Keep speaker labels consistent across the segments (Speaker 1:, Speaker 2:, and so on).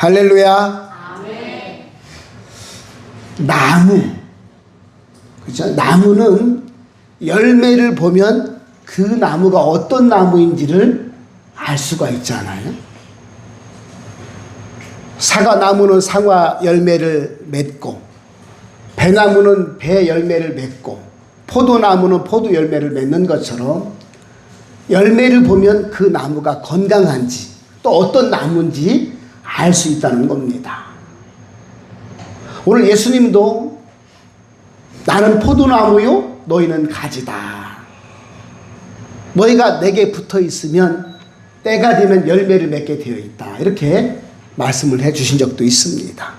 Speaker 1: 할렐루야. 나무. 그죠? 나무는 열매를 보면 그 나무가 어떤 나무인지를 알 수가 있잖아요. 사과나무는 사과 열매를 맺고, 배나무는 배 열매를 맺고, 포도나무는 포도 열매를 맺는 것처럼 열매를 보면 그 나무가 건강한지 또 어떤 나무인지 알 수 있다는 겁니다. 오늘 예수님도 나는 포도나무요 너희는 가지다. 너희가 내게 붙어 있으면 때가 되면 열매를 맺게 되어 있다. 이렇게 말씀을 해 주신 적도 있습니다.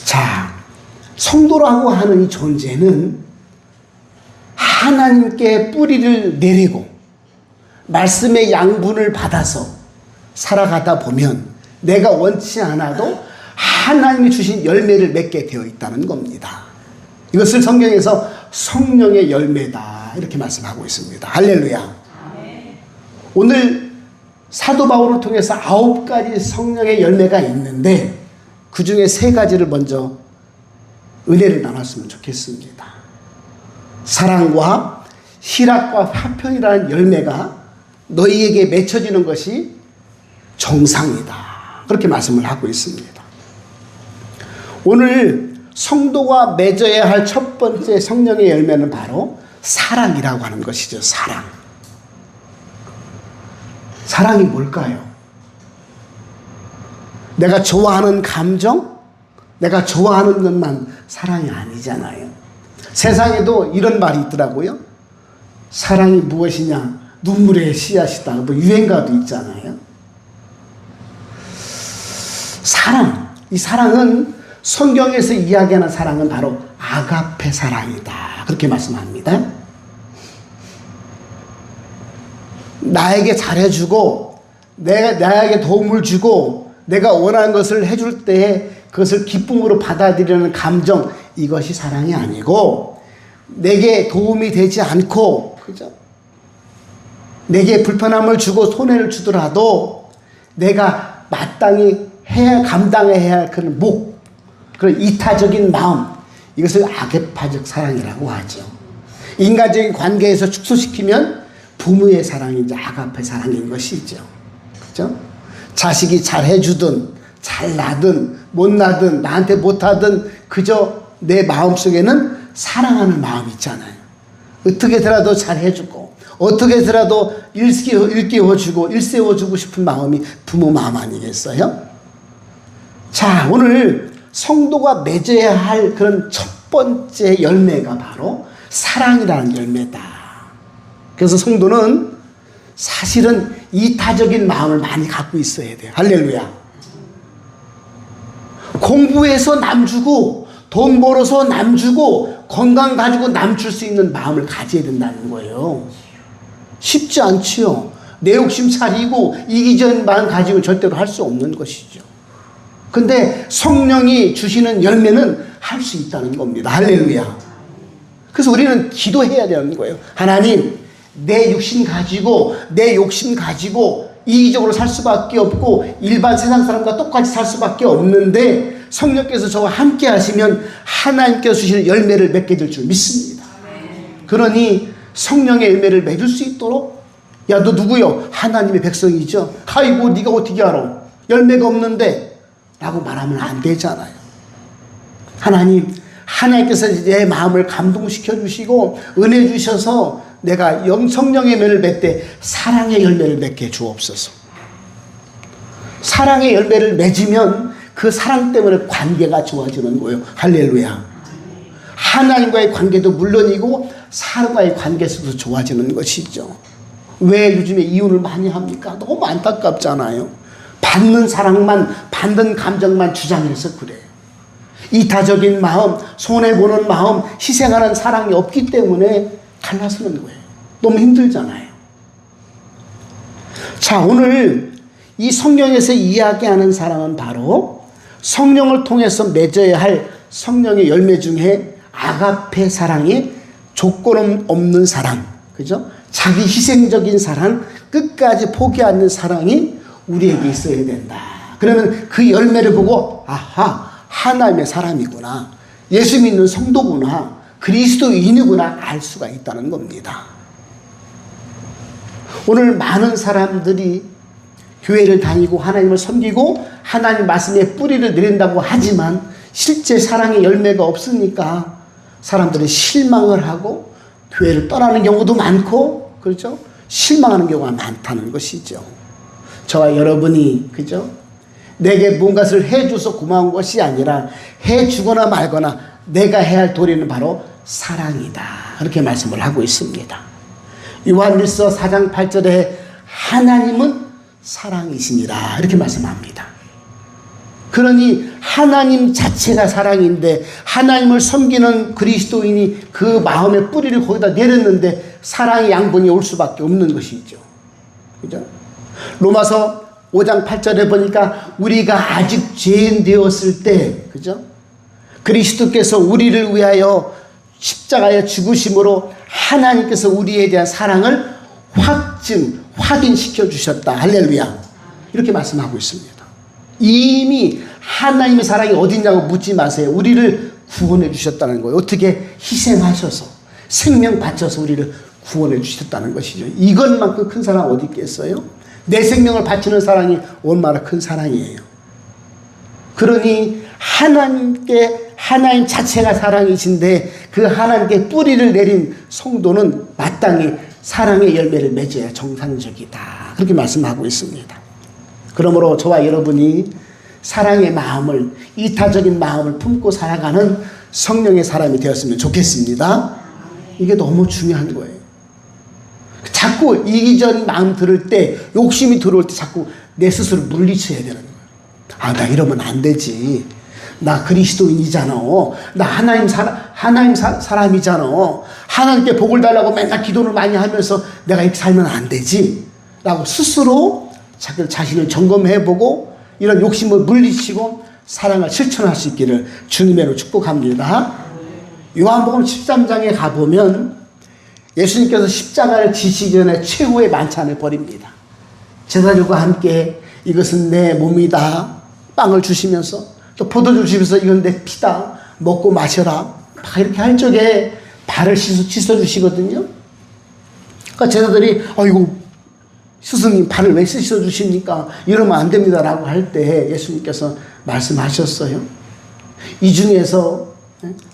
Speaker 1: 자, 성도라고 하는 이 존재는 하나님께 뿌리를 내리고 말씀의 양분을 받아서 살아가다 보면 내가 원치 않아도 하나님이 주신 열매를 맺게 되어 있다는 겁니다. 이것을 성경에서 성령의 열매다 이렇게 말씀하고 있습니다. 할렐루야. 오늘 사도 바울을 통해서 9가지 성령의 열매가 있는데 그 중에 3가지를 먼저 은혜를 나눴으면 좋겠습니다. 사랑과 희락과 화평이라는 열매가 너희에게 맺혀지는 것이 정상이다. 그렇게 말씀을 하고 있습니다. 오늘 성도가 맺어야 할 첫 번째 성령의 열매는 바로 사랑이라고 하는 것이죠. 사랑. 사랑이 뭘까요? 내가 좋아하는 감정, 내가 좋아하는 것만 사랑이 아니잖아요. 세상에도 이런 말이 있더라고요. 사랑이 무엇이냐? 눈물의 씨앗이다. 뭐 유행가도 있잖아요. 사랑. 이 사랑은 성경에서 이야기하는 사랑은 바로 아가페 사랑이다. 그렇게 말씀합니다. 나에게 잘해주고 나에게 도움을 주고 내가 원하는 것을 해줄 때 그것을 기쁨으로 받아들이는 감정, 이것이 사랑이 아니고 내게 도움이 되지 않고, 그죠? 내게 불편함을 주고 손해를 주더라도 내가 마땅히 감당해야 할 그런 그런 이타적인 마음, 이것을 아게파적 사랑이라고 하죠. 인간적인 관계에서 축소시키면 부모의 사랑이 이제 아가페 사랑인 것이죠. 그죠? 자식이 잘 해주든 잘 나든 못 나든 나한테 못하든 그저 내 마음속에는 사랑하는 마음이 있잖아요. 어떻게 해서라도 잘 해주고 어떻게 해서라도 일깨워주고 일세워주고 싶은 마음이 부모 마음 아니겠어요? 자, 오늘 성도가 맺어야 할 그런 첫 번째 열매가 바로 사랑이라는 열매다. 그래서 성도는 사실은 이타적인 마음을 많이 갖고 있어야 돼요. 할렐루야. 공부해서 남 주고 돈 벌어서 남 주고 건강 가지고 남 줄 수 있는 마음을 가져야 된다는 거예요. 쉽지 않지요. 내 욕심 차리고 이기적인 마음 가지고 절대로 할 수 없는 것이죠. 근데 성령이 주시는 열매는 할 수 있다는 겁니다. 할렐루야. 그래서 우리는 기도해야 되는 거예요. 하나님, 내 육신 가지고 내 욕심 가지고 이기적으로 살 수밖에 없고 일반 세상 사람과 똑같이 살 수밖에 없는데 성령께서 저와 함께 하시면 하나님께서 주시는 열매를 맺게 될 줄 믿습니다. 그러니 성령의 열매를 맺을 수 있도록, 야, 너 누구요? 하나님의 백성이죠. 아이고, 네가 어떻게 알아? 열매가 없는데 라고 말하면 안 되잖아요. 하나님께서 내 마음을 감동시켜 주시고 은혜 주셔서 내가 성령의 열매를 맺되 사랑의 열매를 맺게 주옵소서. 사랑의 열매를 맺으면 그 사랑 때문에 관계가 좋아지는 거예요. 할렐루야. 하나님과의 관계도 물론이고 사람과의 관계에서도 좋아지는 것이죠. 왜 요즘에 이혼을 많이 합니까? 너무 안타깝잖아요. 받는 사랑만, 받는 감정만 주장해서 그래요. 이타적인 마음, 손해보는 마음, 희생하는 사랑이 없기 때문에 갈라서는 거예요. 너무 힘들잖아요. 자, 오늘 이 성경에서 이야기하는 사랑은 바로 성령을 통해서 맺어야 할 성령의 열매 중에 아가페 사랑이 조건 없는 사랑, 그죠? 자기 희생적인 사랑, 끝까지 포기 않는 사랑이 우리에게 있어야 된다. 그러면 그 열매를 보고 아하, 하나님의 사람이구나, 예수 믿는 성도구나, 그리스도인이구나 알 수가 있다는 겁니다. 오늘 많은 사람들이 교회를 다니고 하나님을 섬기고 하나님 말씀에 뿌리를 내린다고 하지만 실제 사랑의 열매가 없으니까 사람들은 실망을 하고 교회를 떠나는 경우도 많고, 그렇죠? 실망하는 경우가 많다는 것이죠. 저와 여러분이, 그죠? 내게 뭔가를 해줘서 고마운 것이 아니라 해주거나 말거나 내가 해야 할 도리는 바로 사랑이다, 그렇게 말씀을 하고 있습니다. 요한일서 4장 8절에 하나님은 사랑이시니라 이렇게 말씀합니다. 그러니 하나님 자체가 사랑인데 하나님을 섬기는 그리스도인이 그 마음의 뿌리를 거기다 내렸는데 사랑의 양분이 올 수밖에 없는 것이죠. 그죠? 로마서 5장 8절에 보니까 우리가 아직 죄인 되었을 때, 그죠? 그리스도께서 우리를 위하여 십자가에 죽으심으로 하나님께서 우리에 대한 사랑을 확인시켜 주셨다. 할렐루야. 이렇게 말씀하고 있습니다. 이미 하나님의 사랑이 어디냐고 묻지 마세요. 우리를 구원해 주셨다는 거예요. 어떻게 희생하셔서 생명 바쳐서 우리를 구원해 주셨다는 것이죠. 이것만큼 큰 사랑 어디 있겠어요? 내 생명을 바치는 사랑이 얼마나 큰 사랑이에요. 그러니 하나님 자체가 사랑이신데 그 하나님께 뿌리를 내린 성도는 마땅히 사랑의 열매를 맺어야 정상적이다, 그렇게 말씀하고 있습니다. 그러므로 저와 여러분이 사랑의 마음을, 이타적인 마음을 품고 살아가는 성령의 사람이 되었으면 좋겠습니다. 이게 너무 중요한 거예요. 자꾸 이기적인 마음 들을 때, 욕심이 들어올 때 자꾸 내 스스로 물리쳐야 되는 거예요. 아, 나 이러면 안 되지. 나 그리스도인이잖아. 나 하나님 사람이잖아. 하나님께 복을 달라고 맨날 기도를 많이 하면서 내가 이렇게 살면 안 되지. 라고 스스로 자신을 점검해보고 이런 욕심을 물리치고 사랑을 실천할 수 있기를 주님으로 축복합니다. 요한복음 13장에 가보면 예수님께서 십자가를 지시기 전에 최후의 만찬을 벌입니다. 제자들과 함께 이것은 내 몸이다 빵을 주시면서 또 포도주 주시면서 이건 내 피다 먹고 마셔라 막 이렇게 할 적에 발을 씻어주시거든요. 그러니까 제자들이 아이고 스승님 발을 왜 씻어주십니까? 이러면 안 됩니다 라고 할 때 예수님께서 말씀하셨어요. 이 중에서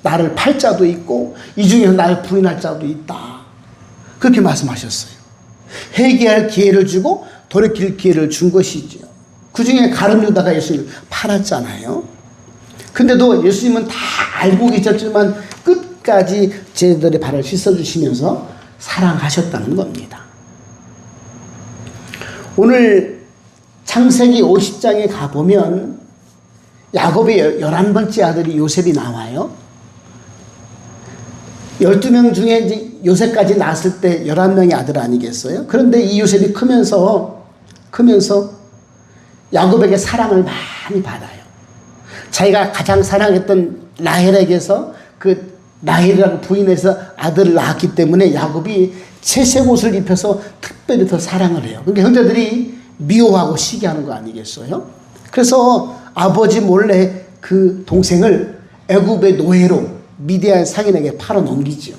Speaker 1: 나를 팔 자도 있고 이 중에서 나를 부인할 자도 있다, 그렇게 말씀하셨어요. 회개할 기회를 주고 돌이킬 기회를 준 것이죠. 그 중에 가룟 유다가 예수님을 팔았잖아요. 근데도 예수님은 다 알고 계셨지만 끝까지 제자들의 발을 씻어주시면서 사랑하셨다는 겁니다. 오늘 창세기 50장에 가보면 야곱의 11번째 아들이 요셉이 나와요. 12명 중에 이제 요셉까지 낳았을 때 11명의 아들 아니겠어요? 그런데 이 요셉이 크면서 야곱에게 사랑을 많이 받아요. 자기가 가장 사랑했던 라헬에게서 그 라헬이라고 부인해서 아들을 낳았기 때문에 야곱이 채색 옷을 입혀서 특별히 더 사랑을 해요. 그러니까 형제들이 미워하고 시기하는 거 아니겠어요? 그래서 아버지 몰래 그 동생을 애굽의 노예로 미디안 상인에게 팔아 넘기죠.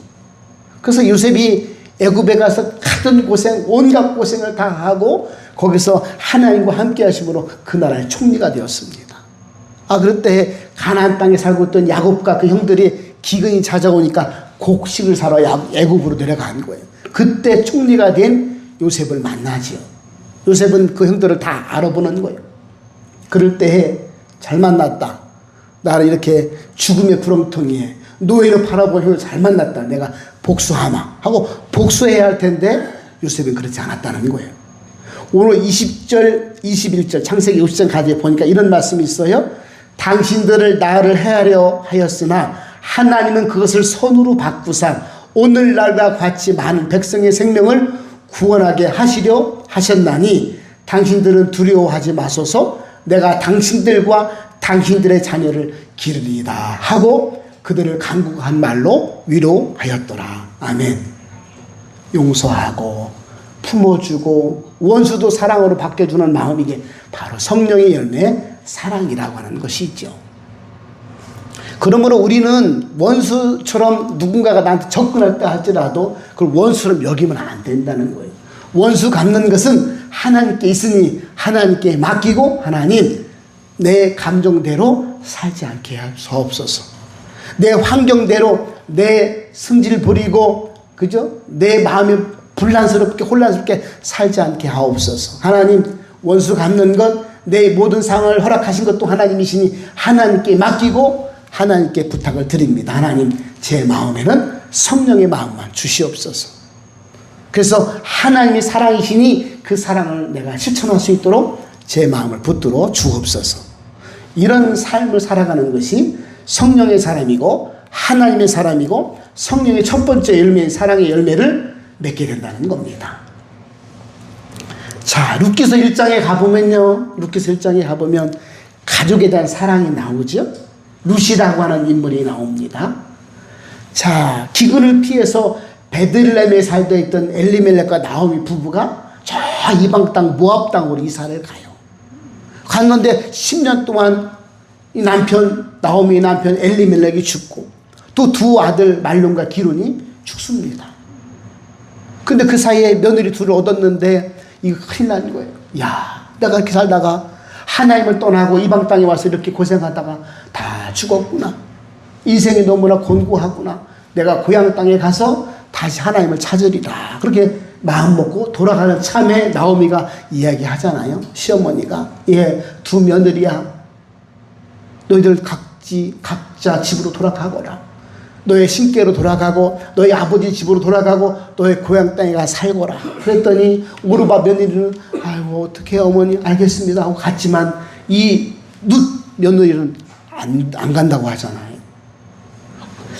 Speaker 1: 그래서 요셉이 애굽에 가서 가던 고생, 온갖 고생을 다 하고 거기서 하나님과 함께 하심으로 그 나라의 총리가 되었습니다. 그럴 때 가나안 땅에 살고 있던 야곱과 그 형들이 기근이 찾아오니까 곡식을 사러 애굽으로 내려간 거예요. 그때 총리가 된 요셉을 만나지요. 요셉은 그 형들을 다 알아보는 거예요. 그럴 때 잘 만났다. 나를 이렇게 죽음의 구렁텅이에 노예로 팔아본 형을 잘 만났다. 내가 복수하마 하고 복수해야 할 텐데 요셉은 그렇지 않았다는 거예요. 오늘 20절, 21절 창세기 50장까지 보니까 이런 말씀이 있어요. 당신들을 나를 해하려 하였으나 하나님은 그것을 선으로 바꾸사 오늘날과 같이 많은 백성의 생명을 구원하게 하시려 하셨나니 당신들은 두려워하지 마소서. 내가 당신들과 당신들의 자녀를 기르리이다 하고 그들을 간곡한 말로 위로하였더라. 아멘. 용서하고 품어주고 원수도 사랑으로 바뀌어주는 마음이 이게 바로 성령의 열매 사랑이라고 하는 것이죠. 그러므로 우리는 원수처럼 누군가가 나한테 접근할 때 할지라도 그걸 원수처럼 여기면 안 된다는 거예요. 원수 갚는 것은 하나님께 있으니 하나님께 맡기고 하나님 내 감정대로 살지 않게 하옵소서. 내 환경대로 내 성질 부리고 그죠? 내 마음이 불란스럽게 혼란스럽게 살지 않게 하옵소서. 하나님 원수 갚는 것 내 모든 상황을 허락하신 것도 하나님이시니 하나님께 맡기고 하나님께 부탁을 드립니다. 하나님 제 마음에는 성령의 마음만 주시옵소서. 그래서 하나님이 사랑이시니 그 사랑을 내가 실천할 수 있도록 제 마음을 붙들어 주옵소서. 이런 삶을 살아가는 것이 성령의 사람이고 하나님의 사람이고 성령의 첫 번째 열매인 사랑의 열매를 맺게 된다는 겁니다. 자, 룻기서 1장에 가보면요. 룻기서 1장에 가보면 가족에 대한 사랑이 나오죠. 룻이라고 하는 인물이 나옵니다. 자, 기근을 피해서 베들레헴에 살고 있던 엘리멜렉과 나오미 부부가 저 이방 땅 모압 땅으로 이사를 가요. 갔는데 10년 동안 이 남편 나오미 남편 엘리멜렉이 죽고 또 두 아들 말론과 기론이 죽습니다. 근데 그 사이에 며느리 둘을 얻었는데 이거 큰일 난 거예요. 야, 내가 이렇게 살다가 하나님을 떠나고 이방 땅에 와서 이렇게 고생하다가 다 죽었구나. 인생이 너무나 곤고하구나. 내가 고향 땅에 가서 다시 하나님을 찾으리라. 그렇게 마음 먹고 돌아가는 참에 나오미가 이야기하잖아요. 시어머니가 두 며느리야. 너희들 각자 집으로 돌아가거라. 너의 신께로 돌아가고 너의 아버지 집으로 돌아가고 너의 고향 땅에 가 살거라. 그랬더니 오르바 며느리는 아이고 어떻게 어머니 알겠습니다 하고 갔지만 이 룻 며느리는 안 간다고 하잖아요.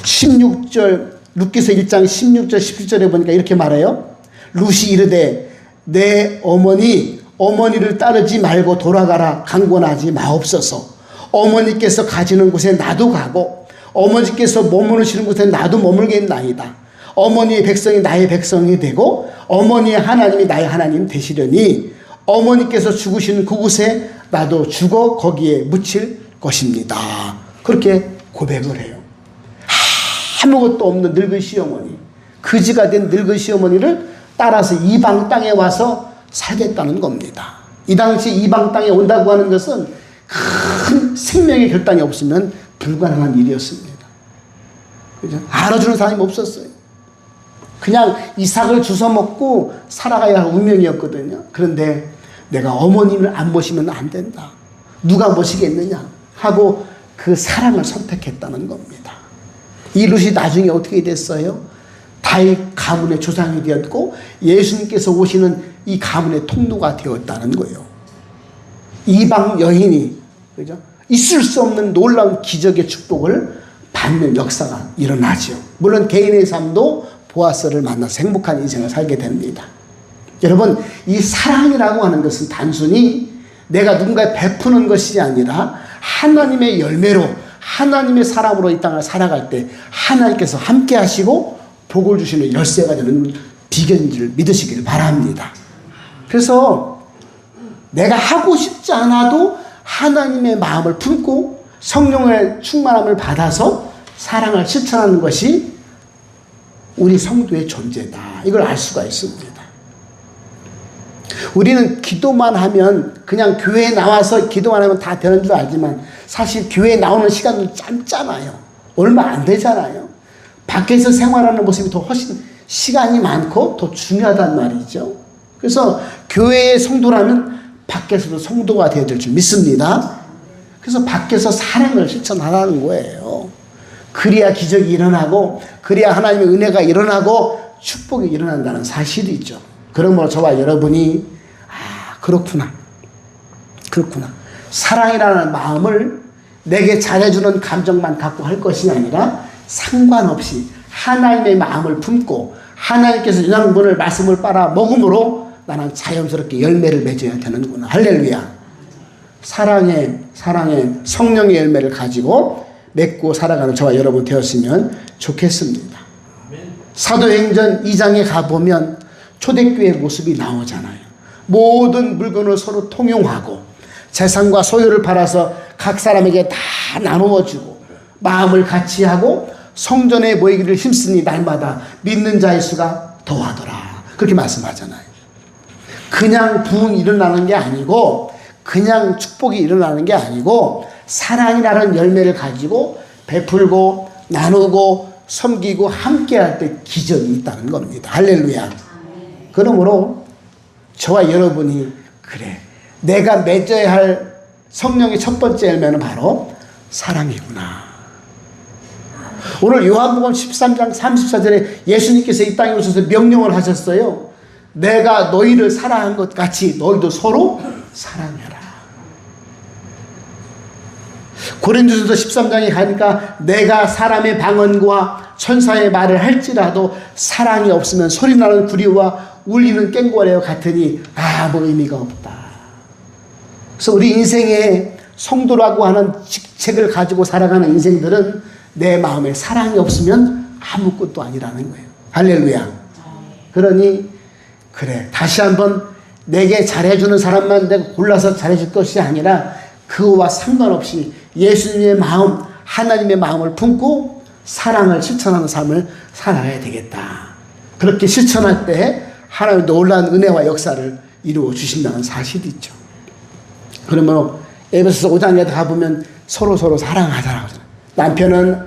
Speaker 1: 16절 룻기서 1장 16절 17절에 보니까 이렇게 말해요. 룻이 이르되 내 어머니를 따르지 말고 돌아가라. 강권하지 마옵소서. 어머니께서 가지는 곳에 나도 가고 어머니께서 머무르시는 곳에 나도 머물겠나이다. 어머니의 백성이 나의 백성이 되고 어머니의 하나님이 나의 하나님 되시려니 어머니께서 죽으시는 그곳에 나도 죽어 거기에 묻힐 것입니다. 그렇게 고백을 해요. 아무것도 없는 늙은 시어머니, 그지가 된 늙은 시어머니를 따라서 이방 땅에 와서 살겠다는 겁니다. 이 당시 이방 땅에 온다고 하는 것은 큰 생명의 결단이 없으면 불가능한 일이었습니다. 그죠? 알아주는 사람이 없었어요. 그냥 이삭을 주워 먹고 살아가야 할 운명이었거든요. 그런데 내가 어머님을 안 모시면 안 된다. 누가 모시겠느냐 하고 그 사랑을 선택했다는 겁니다. 이 룻이 나중에 어떻게 됐어요? 다윗 가문의 조상이 되었고 예수님께서 오시는 이 가문의 통로가 되었다는 거예요. 이방 여인이 그죠? 있을 수 없는 놀라운 기적의 축복을 받는 역사가 일어나죠. 물론 개인의 삶도 보아스를 만나서 행복한 인생을 살게 됩니다. 여러분, 이 사랑이라고 하는 것은 단순히 내가 누군가에 베푸는 것이 아니라 하나님의 열매로 하나님의 사람으로 이 땅을 살아갈 때 하나님께서 함께 하시고 복을 주시는 열쇠가 되는 비결인 줄 믿으시길 바랍니다. 그래서 내가 하고 싶지 않아도 하나님의 마음을 품고 성령의 충만함을 받아서 사랑을 실천하는 것이 우리 성도의 존재다. 이걸 알 수가 있습니다. 우리는 기도만 하면 그냥 교회에 나와서 기도만 하면 다 되는 줄 알지만 사실 교회에 나오는 시간은 짧잖아요. 얼마 안 되잖아요. 밖에서 생활하는 모습이 더 훨씬 시간이 많고 더 중요하단 말이죠. 그래서 교회의 성도라면 밖에서도 성도가 되어야 될 줄 믿습니다. 그래서 밖에서 사랑을 실천하라는 거예요. 그래야 기적이 일어나고 그래야 하나님의 은혜가 일어나고 축복이 일어난다는 사실이죠. 그러므로 저와 여러분이 그렇구나. 사랑이라는 마음을 내게 잘해주는 감정만 갖고 할 것이 아니라 상관없이 하나님의 마음을 품고 하나님께서 영양분을 말씀을 빨아 먹음으로 나는 자연스럽게 열매를 맺어야 되는구나. 할렐루야. 사랑의 성령의 열매를 가지고 맺고 살아가는 저와 여러분 되었으면 좋겠습니다. 사도행전 2장에 가보면 초대교회 모습이 나오잖아요. 모든 물건을 서로 통용하고 재산과 소유를 팔아서 각 사람에게 다 나누어주고 마음을 같이 하고 성전에 모이기를 힘쓰니 날마다 믿는 자의 수가 더하더라. 그렇게 말씀하잖아요. 그냥 부흥이 일어나는 게 아니고 그냥 축복이 일어나는 게 아니고 사랑이라는 열매를 가지고 베풀고 나누고 섬기고 함께할 때 기적이 있다는 겁니다. 할렐루야. 그러므로 저와 여러분이 그래 내가 맺어야 할 성령의 첫 번째 열매는 바로 사랑이구나. 오늘 요한복음 13장 34절에 예수님께서 이 땅에 오셔서 명령을 하셨어요. 내가 너희를 사랑한 것 같이 너희도 서로 사랑해라. 고린도전서 13장에 가니까 내가 사람의 방언과 천사의 말을 할지라도 사랑이 없으면 소리나는 구리와 울리는 꽹과리와 같으니 아무 의미가 없다. 그래서 우리 인생에 성도라고 하는 직책을 가지고 살아가는 인생들은 내 마음에 사랑이 없으면 아무것도 아니라는 거예요. 할렐루야. 그러니 그래 다시 한번 내게 잘해주는 사람만 내가 골라서 잘해줄 것이 아니라 그와 상관없이 예수님의 마음 하나님의 마음을 품고 사랑을 실천하는 삶을 살아야 되겠다. 그렇게 실천할 때 하나님의 놀라운 은혜와 역사를 이루어 주신다는 사실이 있죠. 그러면 에베소서 5장에 가보면 서로 사랑하자라고 하잖아요. 남편은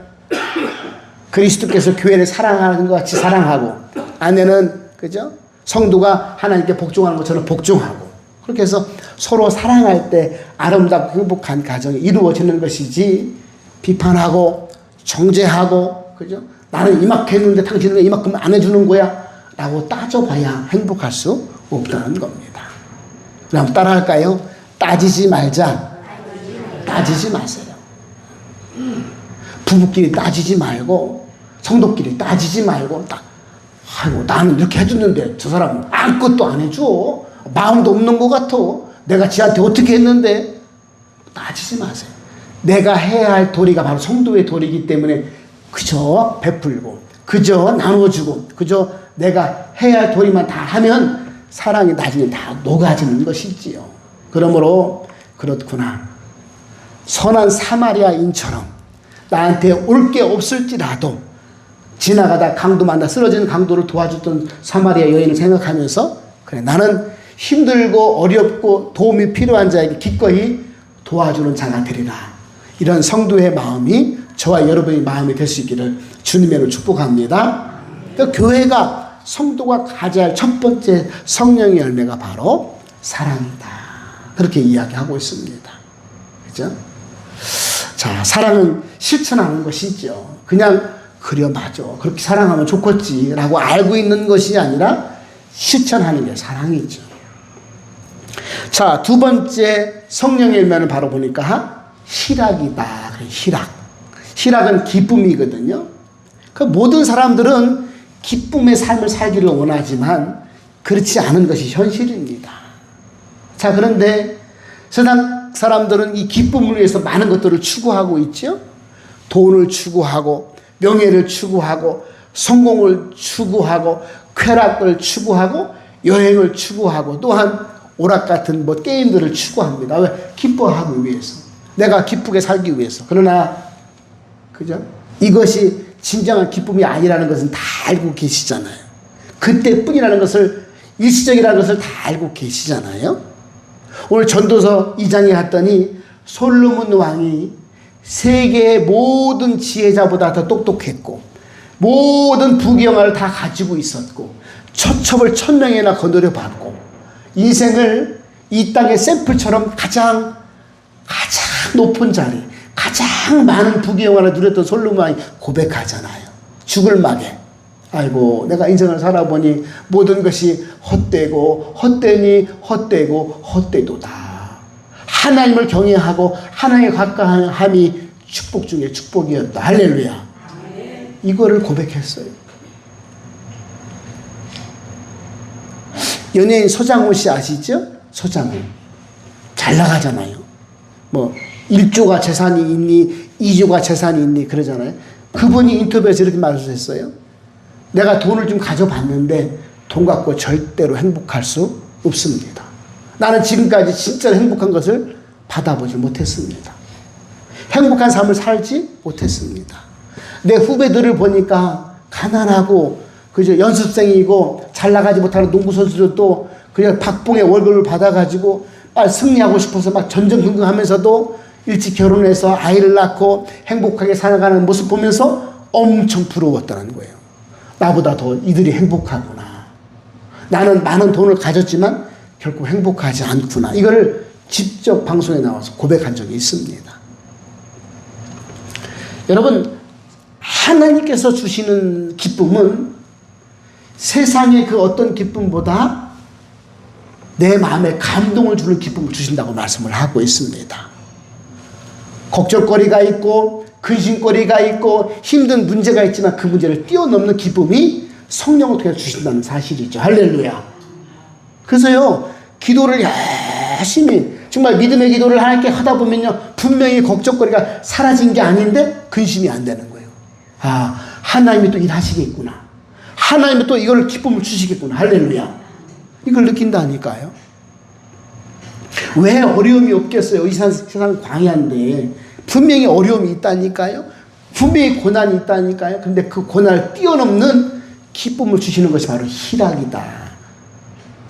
Speaker 1: 그리스도께서 교회를 사랑하는 것 같이 사랑하고 아내는 그죠? 성도가 하나님께 복종하는 것처럼 복종하고 그렇게 해서 서로 사랑할 때 아름답고 행복한 가정이 이루어지는 것이지 비판하고 정죄하고 그죠? 나는 이만큼 했는데 당신은 왜 이만큼 안 해주는 거야? 라고 따져봐야 행복할 수 없다는 겁니다. 그럼 따라할까요? 따지지 말자. 따지지 마세요. 부부끼리 따지지 말고 성도끼리 따지지 말고 아이고 나는 이렇게 해줬는데 저 사람은 아무것도 안 해줘. 마음도 없는 것 같아. 내가 지한테 어떻게 했는데 따지지 마세요. 내가 해야 할 도리가 바로 성도의 도리이기 때문에 그저 베풀고 그저 나눠주고 그저 내가 해야 할 도리만 다 하면 사랑이 나중에 다 녹아지는 것이지요. 그러므로 그렇구나. 선한 사마리아인처럼 나한테 올 게 없을지라도 지나가다 강도 만나 쓰러지는 강도를 도와줬던 사마리아 여인을 생각하면서 그래 나는 힘들고 어렵고 도움이 필요한 자에게 기꺼이 도와주는 자가 되리라. 이런 성도의 마음이 저와 여러분의 마음이 될 수 있기를 주님으로 축복합니다. 그러니까 교회가 성도가 가져야 할 첫 번째 성령의 열매가 바로 사랑이다. 그렇게 이야기하고 있습니다. 그죠? 자, 사랑은 실천하는 것이죠. 그냥 그래 맞아 그렇게 사랑하면 좋겠지 라고 알고 있는 것이 아니라 실천하는 게 사랑이죠. 자, 두 번째 성령의 열매는 바로 보니까 희락이다. 희락은 기쁨이거든요. 그 모든 사람들은 기쁨의 삶을 살기를 원하지만 그렇지 않은 것이 현실입니다. 자, 그런데 세상 사람들은 이 기쁨을 위해서 많은 것들을 추구하고 있죠. 돈을 추구하고 명예를 추구하고 성공을 추구하고 쾌락을 추구하고 여행을 추구하고 또한 오락 같은 게임들을 추구합니다. 왜? 기뻐하기 위해서. 내가 기쁘게 살기 위해서. 그러나 그죠? 이것이 진정한 기쁨이 아니라는 것은 다 알고 계시잖아요. 그때뿐이라는 것을 일시적이라는 것을 다 알고 계시잖아요. 오늘 전도서 2장에 갔더니 솔로몬 왕이 세계의 모든 지혜자보다 더 똑똑했고 모든 부귀영화를 다 가지고 있었고 처첩을 1000명이나 거느려 봤고 인생을 이 땅의 샘플처럼 가장 높은 자리 가장 많은 부귀영화를 누렸던 솔로몬 왕이 고백하잖아요. 죽을 막에 아이고 내가 인생을 살아보니 모든 것이 헛되고 헛되니 헛되고 헛되도다. 하나님을 경외하고 하나님에 가까움이 축복 중에 축복이었다. 할렐루야. 이거를 고백했어요. 연예인 서장훈 씨 아시죠? 서장훈 잘 나가잖아요. 1조가 재산이 있니 2조가 재산이 있니 그러잖아요. 그분이 인터뷰에서 이렇게 말씀했어요. 내가 돈을 좀 가져봤는데 돈 갖고 절대로 행복할 수 없습니다. 나는 지금까지 진짜 행복한 것을 받아보지 못했습니다. 행복한 삶을 살지 못했습니다. 내 후배들을 보니까 가난하고 그저 연습생이고 잘 나가지 못하는 농구 선수들도 그냥 박봉의 월급을 받아가지고 빨리 승리하고 싶어서 막 전전긍긍하면서도 일찍 결혼해서 아이를 낳고 행복하게 살아가는 모습 보면서 엄청 부러웠다는 거예요. 나보다 더 이들이 행복하구나. 나는 많은 돈을 가졌지만 결코 행복하지 않구나. 이거를 직접 방송에 나와서 고백한 적이 있습니다. 여러분, 하나님께서 주시는 기쁨은 세상의 그 어떤 기쁨보다 내 마음에 감동을 주는 기쁨을 주신다고 말씀을 하고 있습니다. 걱정거리가 있고 근심거리가 있고 힘든 문제가 있지만 그 문제를 뛰어넘는 기쁨이 성령을 통해 주신다는 사실이죠. 할렐루야. 그래서요, 기도를 열심히 정말 믿음의 기도를 하나님께 하다 보면요, 분명히 걱정거리가 사라진 게 아닌데 근심이 안 되는 거예요. 아, 하나님이 또 일하시겠구나. 하나님이 또 이걸 기쁨을 주시겠구나. 할렐루야. 이걸 느낀다니까요. 왜 어려움이 없겠어요? 이 세상 광야인데 분명히 어려움이 있다니까요. 분명히 고난이 있다니까요. 근데 그 고난을 뛰어넘는 기쁨을 주시는 것이 바로 희락이다.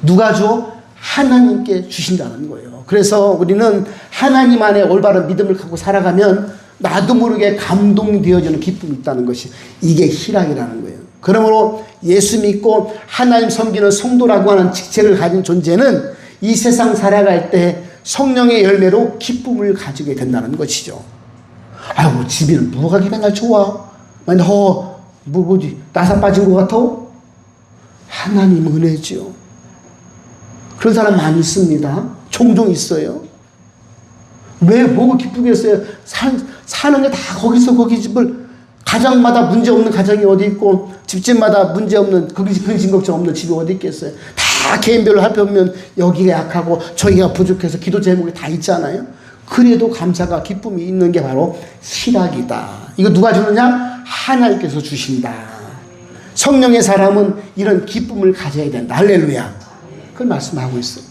Speaker 1: 누가 줘? 하나님께 주신다는 거예요. 그래서 우리는 하나님 안에 올바른 믿음을 갖고 살아가면 나도 모르게 감동이 되어지는 기쁨이 있다는 것이, 이게 희락이라는 거예요. 그러므로 예수 믿고 하나님 섬기는 성도라고 하는 직책을 가진 존재는 이 세상 살아갈 때 성령의 열매로 기쁨을 가지게 된다는 것이죠. 아이고, 집에는 뭐가 맨날 좋아? 맨날 뭐지? 나사 빠진 것 같아? 하나님 은혜죠. 그런 사람 많이 있습니다. 종종 있어요. 왜 뭐가 기쁘겠어요? 사는 게 다 거기서 거기 집을, 가정마다 문제 없는 가정이 어디 있고 집집마다 문제 없는, 근심 걱정 없는 집이 어디 있겠어요. 다 개인별로 살펴보면 여기가 약하고 저기가 부족해서 기도 제목이 다 있잖아요. 그래도 감사가 기쁨이 있는 게 바로 희락이다. 이거 누가 주느냐? 하나님께서 주신다. 성령의 사람은 이런 기쁨을 가져야 된다. 할렐루야. 그걸 말씀하고 있어요.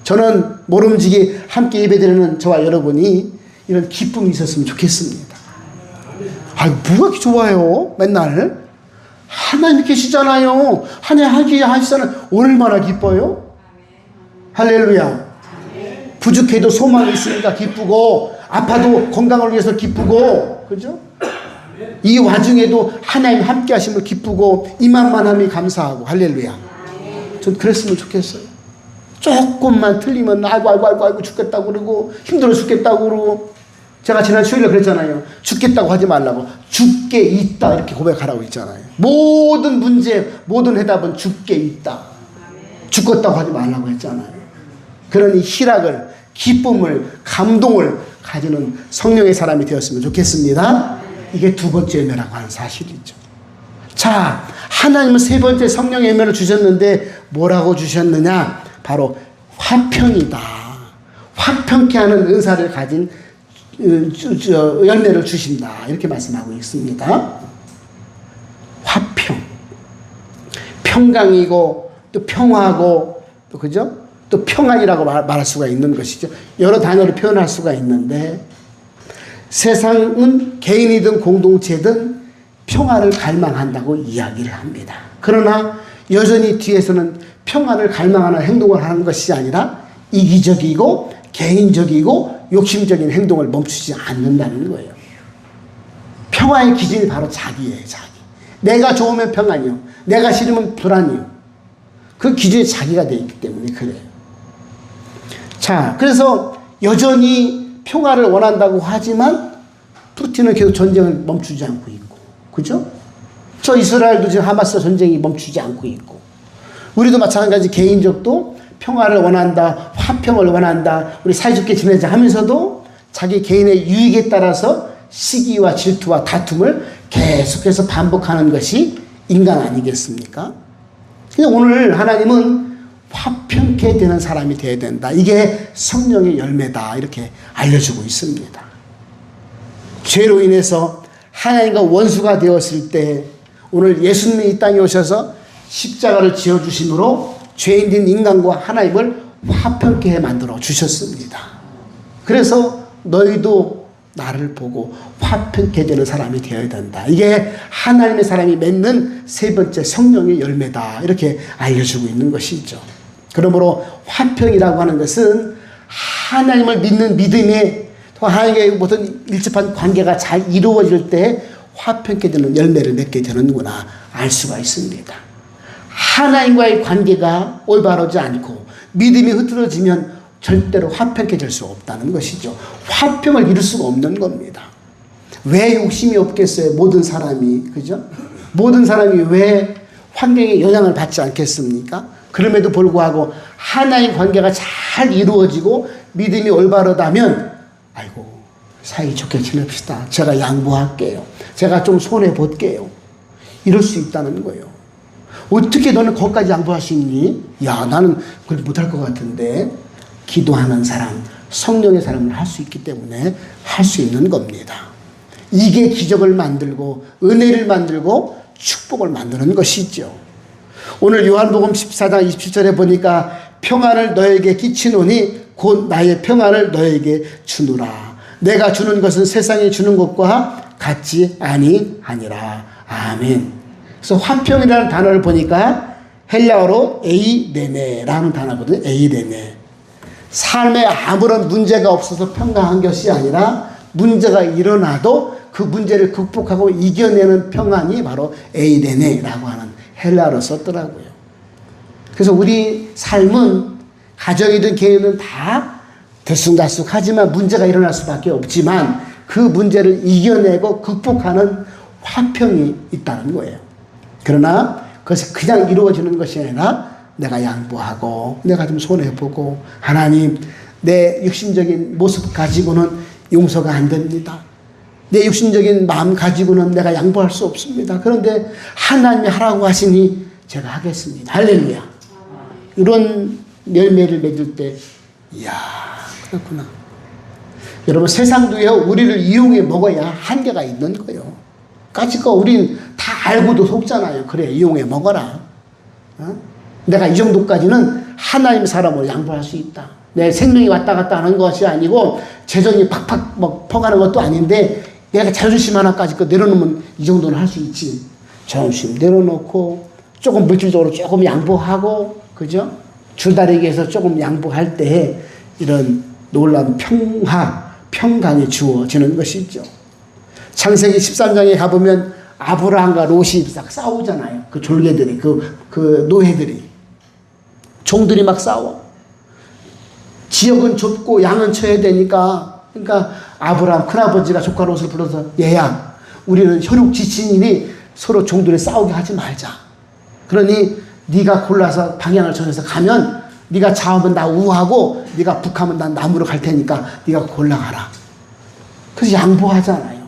Speaker 1: 저는 모름지기 함께 예배드리는 저와 여러분이 이런 기쁨이 있었으면 좋겠습니다. 아유, 뭐가 이렇게 좋아요? 맨날 하나님 계시잖아요. 하나님 하시잖아요. 얼마나 기뻐요? 할렐루야. 부족해도 소망이 있으니까 기쁘고, 아파도 건강을 위해서 기쁘고, 그죠? 이 와중에도 하나님 함께 하심을 기쁘고, 이만만함이 감사하고. 할렐루야. 전 그랬으면 좋겠어요. 조금만 틀리면 아이고 죽겠다고 그러고, 힘들어 죽겠다고 그러고. 제가 지난 수요일에 그랬잖아요. 죽겠다고 하지 말라고. 죽게 있다, 이렇게 고백하라고 했잖아요. 모든 문제, 모든 해답은 죽게 있다. 죽겠다고 하지 말라고 했잖아요. 그러니 희락을, 기쁨을, 감동을 가지는 성령의 사람이 되었으면 좋겠습니다. 이게 두 번째 열매라고 하는 사실이죠. 자, 하나님은 세 번째 성령의 열매를 주셨는데 뭐라고 주셨느냐? 바로 화평이다. 화평케 하는 은사를 가진 열매를 주신다. 이렇게 말씀하고 있습니다. 화평. 평강이고 또 평화고 또 그죠? 또 평안이라고 말할 수가 있는 것이죠. 여러 단어로 표현할 수가 있는데, 세상은 개인이든 공동체든 평화를 갈망한다고 이야기를 합니다. 그러나 여전히 뒤에서는 평화를 갈망하는 행동을 하는 것이 아니라 이기적이고 개인적이고 욕심적인 행동을 멈추지 않는다는 거예요. 평화의 기준이 바로 자기예요. 자기. 내가 좋으면 평안이요, 내가 싫으면 불안이요. 그 기준이 자기가 되어 있기 때문에 그래요. 자, 그래서 여전히 평화를 원한다고 하지만 푸틴은 계속 전쟁을 멈추지 않고 있고, 그죠? 저 이스라엘도 지금 하마스 전쟁이 멈추지 않고 있고, 우리도 마찬가지 개인적도 평화를 원한다, 화평을 원한다, 우리 사이좋게 지내자 하면서도 자기 개인의 유익에 따라서 시기와 질투와 다툼을 계속해서 반복하는 것이 인간 아니겠습니까? 그냥 오늘 하나님은 화평케 되는 사람이 되어야 된다. 이게 성령의 열매다. 이렇게 알려주고 있습니다. 죄로 인해서 하나님과 원수가 되었을 때 오늘 예수님이 이 땅에 오셔서 십자가를 지어주심으로 죄인된 인간과 하나님을 화평케 해 만들어 주셨습니다. 그래서 너희도 나를 보고 화평케 되는 사람이 되어야 된다. 이게 하나님의 사람이 맺는 세 번째 성령의 열매다. 이렇게 알려주고 있는 것이죠. 그러므로 화평이라고 하는 것은 하나님을 믿는 믿음에 또 하나님의 모든 일접한 관계가 잘 이루어질 때 화평케 되는 열매를 맺게 되는구나 알 수가 있습니다. 하나님과의 관계가 올바르지 않고 믿음이 흐트러지면 절대로 화평케 될 수 없다는 것이죠. 화평을 이룰 수가 없는 겁니다. 왜 욕심이 없겠어요? 모든 사람이. 그죠? 모든 사람이 왜 환경에 영향을 받지 않겠습니까? 그럼에도 불구하고 하나님 관계가 잘 이루어지고 믿음이 올바르다면 아이고 사이좋게 지냅시다. 제가 양보할게요. 제가 좀 손해볼게요. 이럴 수 있다는 거예요. 어떻게 너는 거기까지 양보할 수 있니? 야, 나는 그걸 못할 것 같은데. 기도하는 사람, 성령의 사람을 할 수 있기 때문에 할 수 있는 겁니다. 이게 기적을 만들고 은혜를 만들고 축복을 만드는 것이죠. 오늘 요한복음 14장 27절에 보니까 평안을 너에게 끼치노니 곧 나의 평안을 너에게 주노라. 내가 주는 것은 세상이 주는 것과 같지 아니하니라. 아멘. 그래서 화평이라는 단어를 보니까 헬라어로 에이데네라는 단어거든요. 에이데네. 삶에 아무런 문제가 없어서 평강한 것이 아니라 문제가 일어나도 그 문제를 극복하고 이겨내는 평안이 바로 에이데네라고 하는 헬라어로 썼더라고요. 그래서 우리 삶은 가정이든 개인이든 다 들쑥날쑥하지만 문제가 일어날 수밖에 없지만 그 문제를 이겨내고 극복하는 화평이 있다는 거예요. 그러나 그것이 그냥 이루어지는 것이 아니라 내가 양보하고 내가 좀 손해보고 하나님 내 육신적인 모습 가지고는 용서가 안 됩니다. 내 육신적인 마음 가지고는 내가 양보할 수 없습니다. 그런데 하나님이 하라고 하시니 제가 하겠습니다. 할렐루야. 이런 열매를 맺을 때 이야 그렇구나. 여러분 세상도요 우리를 이용해 먹어야 한계가 있는 거예요. 까짓 거 우린 다 알고도 속잖아요. 그래 이용해 먹어라. 내가 이 정도까지는 하나님 사람을 양보할 수 있다. 내 생명이 왔다 갔다 하는 것이 아니고 재정이 팍팍 막 퍼가는 것도 아닌데 내가 자존심 하나까지 내려놓으면 이 정도는 할 수 있지. 자존심 내려놓고 조금 물질적으로 조금 양보하고 그죠? 줄다리기에서 조금 양보할 때 이런 놀라운 평강이 주어지는 것이죠. 창세기 13장에 가보면 아브라함과 롯이 막 싸우잖아요. 그 졸개들이 그 노예들이 종들이 막 싸워. 지역은 좁고 양은 쳐야 되니까 그러니까 아브라함 큰아버지가 조카 롯을 불러서 얘야 우리는 혈육 지친이니 서로 종들이 싸우게 하지 말자. 그러니 네가 골라서 방향을 정해서 가면 네가 좌우면 나 우하고 네가 북하면 난 남으로 갈 테니까 네가 골라가라. 그래서 양보하잖아요.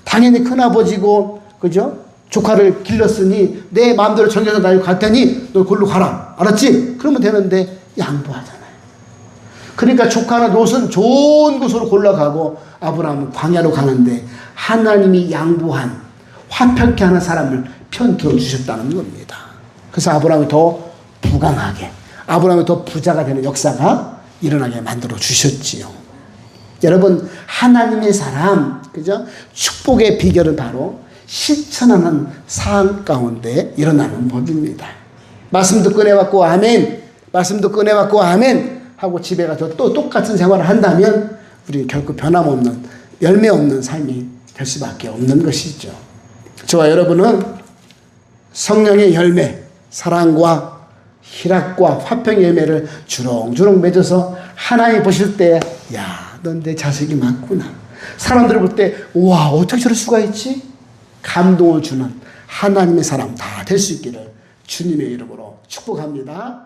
Speaker 1: 당연히 큰아버지고 그죠? 조카를 길렀으니 내 마음대로 정해서 나 갈 테니 너 골로 가라. 알았지? 그러면 되는데 양보하잖아요. 그러니까 조카는 롯은 좋은 곳으로 골라가고 아브라함은 광야로 가는데 하나님이 양보한 화평케 하는 사람을 편 들어주셨다는 겁니다. 그래서 아브라함이 더 부강하게 아브라함이 더 부자가 되는 역사가 일어나게 만들어 주셨지요. 여러분 하나님의 사람 그죠? 축복의 비결은 바로 실천하는 삶 가운데 일어나는 법입니다. 말씀도 꺼내왔고 아멘 말씀도 꺼내왔고 아멘 하고 집에 가서 또 똑같은 생활을 한다면 우리는 결코 변함없는 열매 없는 삶이 될 수밖에 없는 것이죠. 저와 여러분은 성령의 열매 사랑과 희락과 화평의 열매를 주렁주렁 맺어서 하나님 보실 때 야, 넌 내 자식이 맞구나. 사람들을 볼 때 와 어떻게 저럴 수가 있지? 감동을 주는 하나님의 사람 다 될 수 있기를 주님의 이름으로 축복합니다.